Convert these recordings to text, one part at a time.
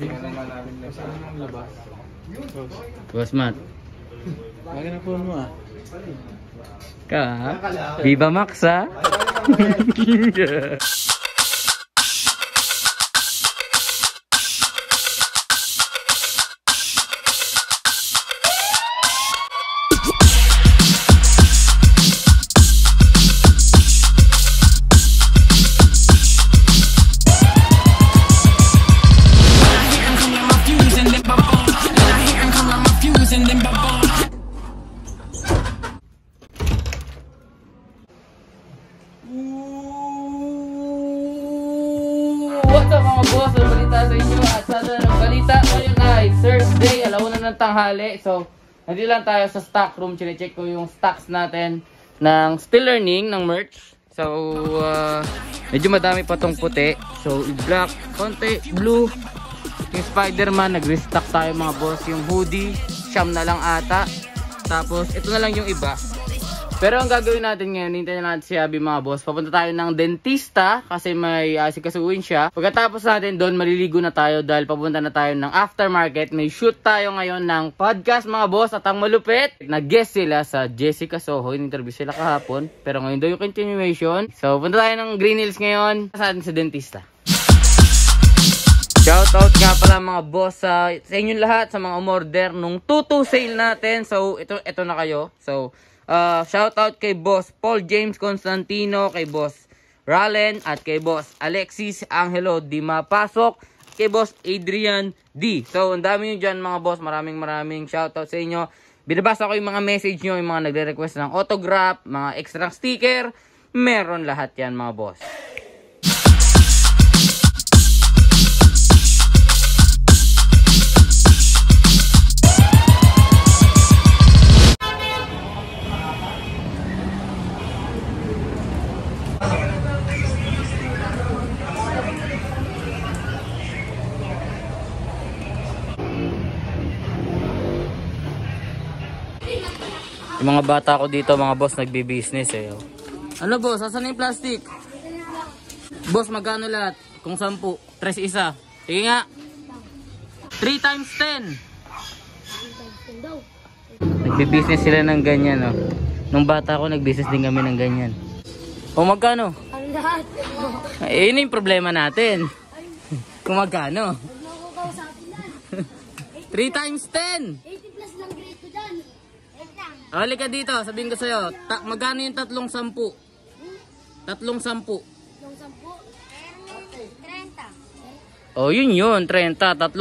Tingnan naman namin na saan ang labas. Boss Matt. Lagi na phone mo ah. Ka? Viva Max ha? What's up mga boss? Ano balita sa inyo? At sa balita ngayon ay Thursday, alauna ng tanghali. So, nandito lang tayo sa stock room. Chine-check ko yung stocks natin ng Still Learning, ng merch. So, medyo madami pa tong puti. So, black, konti, blue. Yung Spider-Man, nag-restock tayo mga boss. Yung hoodie, siyam na lang ata. Tapos, ito na lang yung iba. Pero ang gagawin natin ngayon, hintayin natin si Abby mga boss. Papunta tayo ng dentista kasi may asikasuhin siya. Pagkatapos natin doon, maliligo na tayo dahil papunta na tayo ng aftermarket. May shoot tayo ngayon ng podcast mga boss at ang malupit. Nag-guest sila sa Jessica Soho. In-interview sila kahapon. Pero ngayon daw yung continuation. So, punta tayo ng Green Hills ngayon sa atin sa dentista. Shoutout nga pala mga boss sa inyong lahat sa mga umorder nung 2-2 sale natin. So, ito na kayo. So, shoutout kay Boss Paul James Constantino, kay Boss Rallen, at kay Boss Alexis Angelo Di Mapasok, kay Boss Adrian D. So, ang dami nyo dyan mga boss. Maraming shoutout sa inyo. Binabasa ko yung mga message nyo, yung mga nagre-request ng autograph, mga extra sticker. Meron lahat yan mga boss. Yung mga bata ko dito, mga boss, nagbi-business eh. Ano boss, asan na yung plastic? Boss, magkano lahat? Kung 10, 3 isa. Sige nga. 3 times 10. Nagbi-business sila ng ganyan, oh. Nung bata ko, nag-business din kami ng ganyan. O magkano? Ang lahat. Eh, yun yung problema natin. Kung magkano? 3 times 10. 80 plus lang grade ko dyan. Hali ka dito, sabihin ko sa'yo, magkano yung 3 10? 3 10. Yung 10. 30. Oh, yun, 30, 3 10.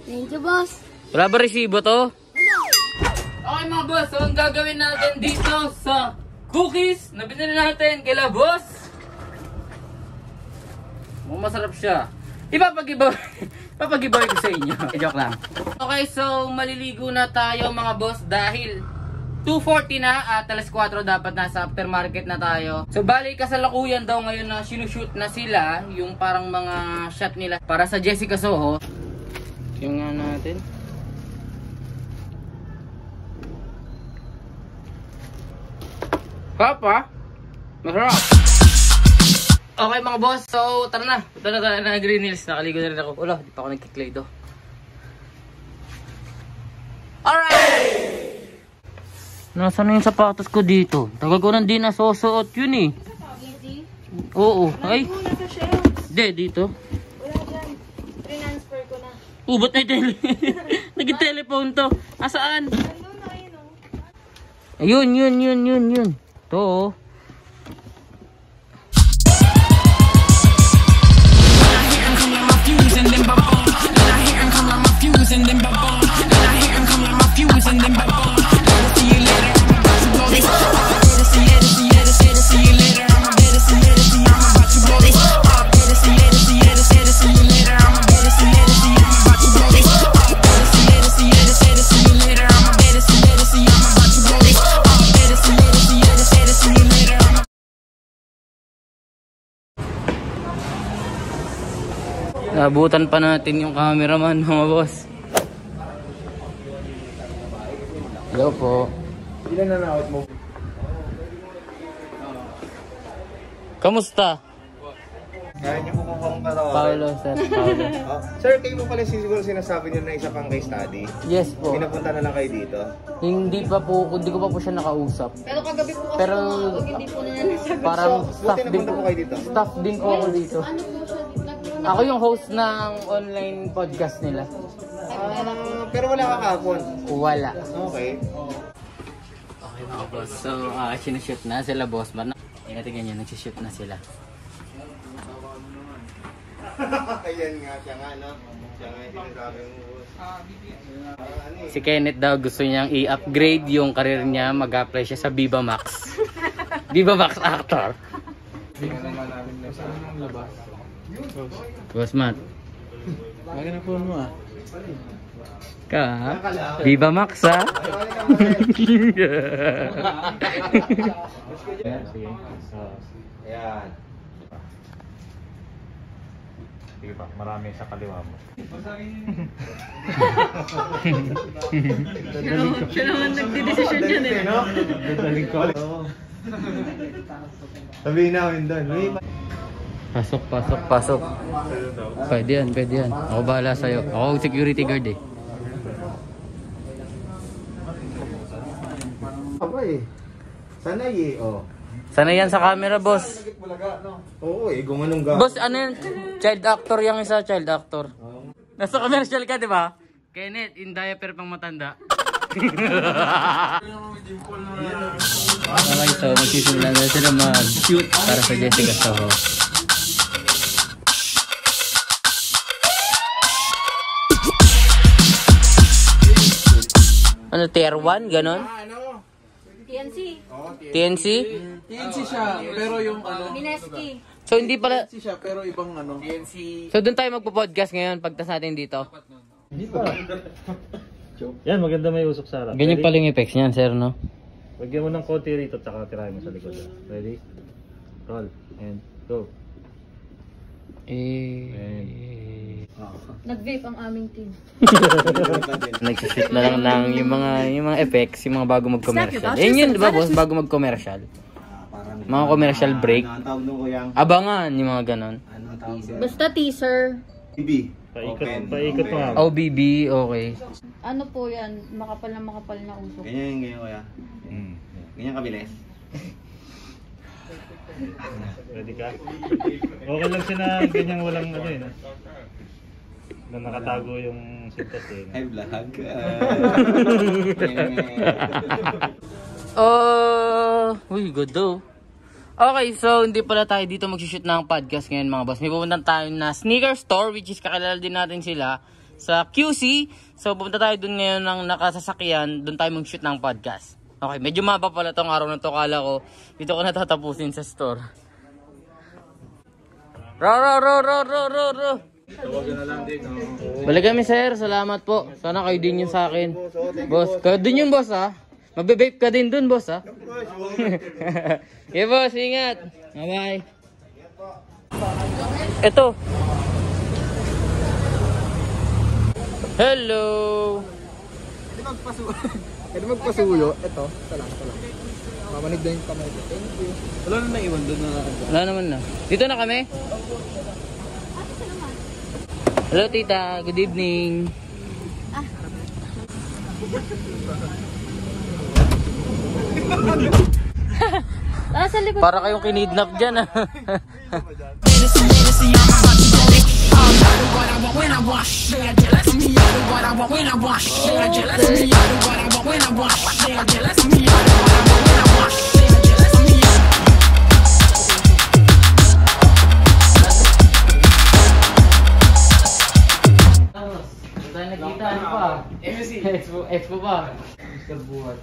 Thank you, boss. Wala ba resibo to? Okay mga boss, so ang gagawin natin dito sa cookies na binili natin kila boss. Masarap siya. Papag-giveaway ko sa inyo. Joke lang. Okay, so maliligo na tayo mga boss dahil 2:40 na at alas 4 dapat nasa aftermarket na tayo. So bali kasalukuyan daw ngayon na sinushoot na sila yung parang mga shot nila para sa Jessica Soho. Yung nga natin. Papa, masarap. Okay mga boss, so tara na. Punta na tayo na Green Hills. Nakaligo na rin ako. Wala, di pa ako nagkiklay do. Alright! Nasaan na yung sapatos ko dito? Tagal ko nang di nasusuot yun eh. Oo, ay. Hindi, dito. Wala dyan. Transfer ko na. Ba't may nag-telephone to? Asaan? Ayun, yun. To oh. Nabutan pa natin yung cameraman mga boss. Hello po. Ilan na na-out mo? Kamusta? Kaya niyo po kung patawarin. Paolo, sir. Paolo. Oh, sir, kayo mo pala siguro sinasabi niyo na isa pang case study. Yes po. Pinapunta na lang kayo dito. Hindi ko pa po siya nakausap. Pero kagabi po kasi Pero tumawag, hindi po na nasagot. parang Buti napunta po kayo dito. staff din po ako dito. Ano po siya? Ako yung host ng online podcast nila. Pero wala ka kahapon. Wala. Okay. Okay mga boss. So, sinushoot na sila boss. Tingnan nyo, nagsishoot na sila. Ayan nga, siya nga, no? Siya nga yung sinasabi mo. Si Kenneth daw gusto niyang i-upgrade yung career niya. Mag-apply siya sa Viva Max. Viva Max actor. Tingnan na namin na saan ang labas. Boss Matt. Lagi na phone mo ah. Ka? Viva Max ha? Sige. Ayan. Sige pa, marami sa kaliwa mo. Siya naman nagdidesisyon yun eh. Dadaling ko. Sabihin namin doon. Pasok. Pwede yan. Ako bahala sa'yo. Ako security guard eh. Aba eh. Sanay eh, oh. Sana yan sa camera, boss. Oo eh, kung anong gawin. Boss, ano yun? Child actor yung isa, child actor. Nasa commercial ka, di ba? Kenneth, in diaper pang matanda. Okay, so magsisimula na sila mag-shoot para sa Jessica Soho. Ano, tier 1? Ganon? TNC. TNC? TNC siya, pero yung ano. Mineski. So hindi pala... TNC siya, pero ibang ano. So doon tayo magpo-podcast ngayon pagtas natin dito. Yan, maganda may usok sa harap. Ganyan pala yung effects niyan, sir, no? Lagyan mo ng konti rito, tsaka tirahin mo sa likod. Ready? Roll. And go. Nag-vape ang aming team. Nagsishoot na lang ng yung mga effects, yung mga bago mag-commercial. Yun, di ba, boss? Bago mag-commercial. Mga commercial break. Ano ang tawag nung kuyang? Abangan, yung mga ganon. Ano ang tawag? Basta teaser. BB. Paikot mo nga. OBB, okay. Ano po yan? Makapal na usok. Ganyan kuya. Ganyan kabilis. Ready ka? Okay lang siya na ganyan walang ano eh. Na nakatago yung sintas eh. Hi vlog. Uy, good daw. Okay, so hindi pala tayo dito mag-shoot ng podcast ngayon mga boss. May pupunta tayo na sneaker store, which is kakilala din natin sila sa QC. So pupunta tayo dun ngayon ng nakasasakyan, dun tayo mag-shoot ng podcast. Okay, medyo maba pala tong araw na to. Kala ko dito ko natatapusin sa store. Ro. Balik kami, sir. Salamat po. Sana kayo din yun sa akin. Boss, kayo din yun, boss, ha? Magbe-vape ka din dun, boss, ha? Okay, boss. Ingat. Bye-bye. Ito. Hello. Pwede magpasuyo. Ito. Ito lang. Mamanig na yung kamay ko. Thank you. Wala na naiwan doon na. Wala naman na. Dito na kami. Hello, tita. Good evening. Sa likod. Para kayong kinidnap dyan, ah. Tayo nagkita, ano pa? Expo pa. Mr. Buhat.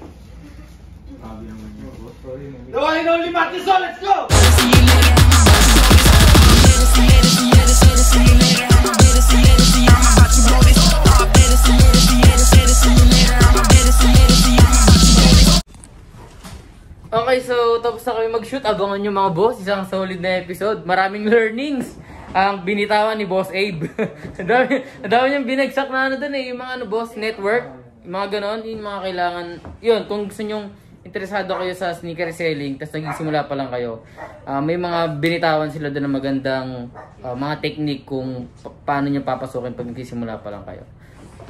Sabi naman niyo. Sorry. The one and only Martiso, let's go! Okay, so tapos na kami mag-shoot. Abangan nyo mga boss, isang solid na episode. Maraming learnings ang binitawan ni Boss Abe. Ang dami niyang binagsak na ano dun eh, yung mga ano boss, network, yung mga ganon, yung mga kailangan. Yun, kung gusto nyong interesado kayo sa sneaker selling, tapos nagsimula pa lang kayo, may mga binitawan sila doon ng magandang mga technique kung paano nyo papasukin pag nagsimula pa lang kayo.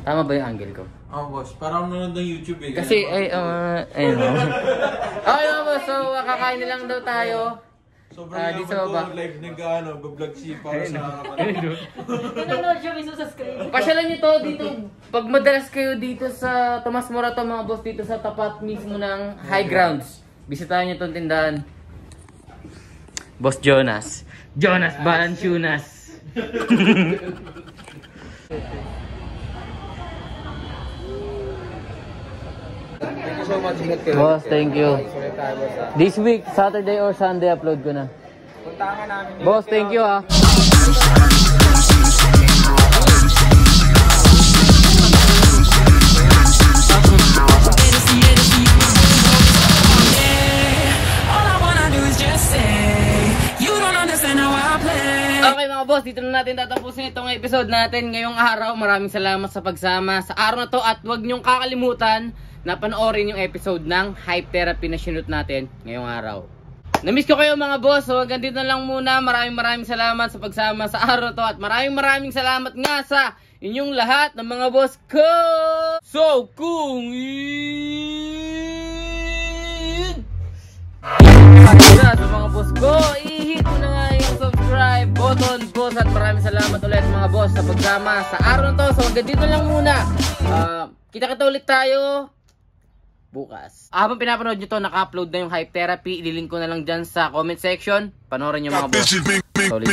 Tama ba yung angle ko? Boss. Parang nanonood ng YouTube eh. Kasi, ayun o. Okay mga boss, so kakain na lang daw tayo. Sobrang di sa baba. live nag-vlog si para sa Nanonood siya mismo sa screen. Pasyalan nyo to dito. Pag madalas kayo dito sa Tomas Morato mga boss, dito sa tapat mismo ng High Grounds, bisitahin nyo itong tindahan. Boss Jonas. Jonas Balanchunas. Thank you so much, ingat kayo. Boss, thank you. Sulit tayo, boss, ha. This week, Saturday or Sunday, upload ko na. Puntahan ka namin yun. Boss, thank you ah. Okay mga boss, dito na natin tatapusin itong episode natin ngayong araw. Maraming salamat sa pagsama sa araw na to at huwag niyong kakalimutan na panoorin yung episode ng Hype Therapy na sinut natin ngayong araw. Namiss ko kayo mga boss, so hanggang dito na lang muna. Maraming salamat sa pagsama sa araw to at maraming salamat nga sa inyong lahat ng mga boss ko. So kung sa mga boss ko, i-hit mo na nga yung subscribe button boss at maraming salamat ulit mga boss sa pagsama sa araw na to. So hanggang dito lang muna. Kita-kita ulit tayo bukas. Habang pinapanood nyo to, naka-upload na yung Hype Therapy. Ililink ko na lang dyan sa comment section. Panoorin nyo mga boss. Solid.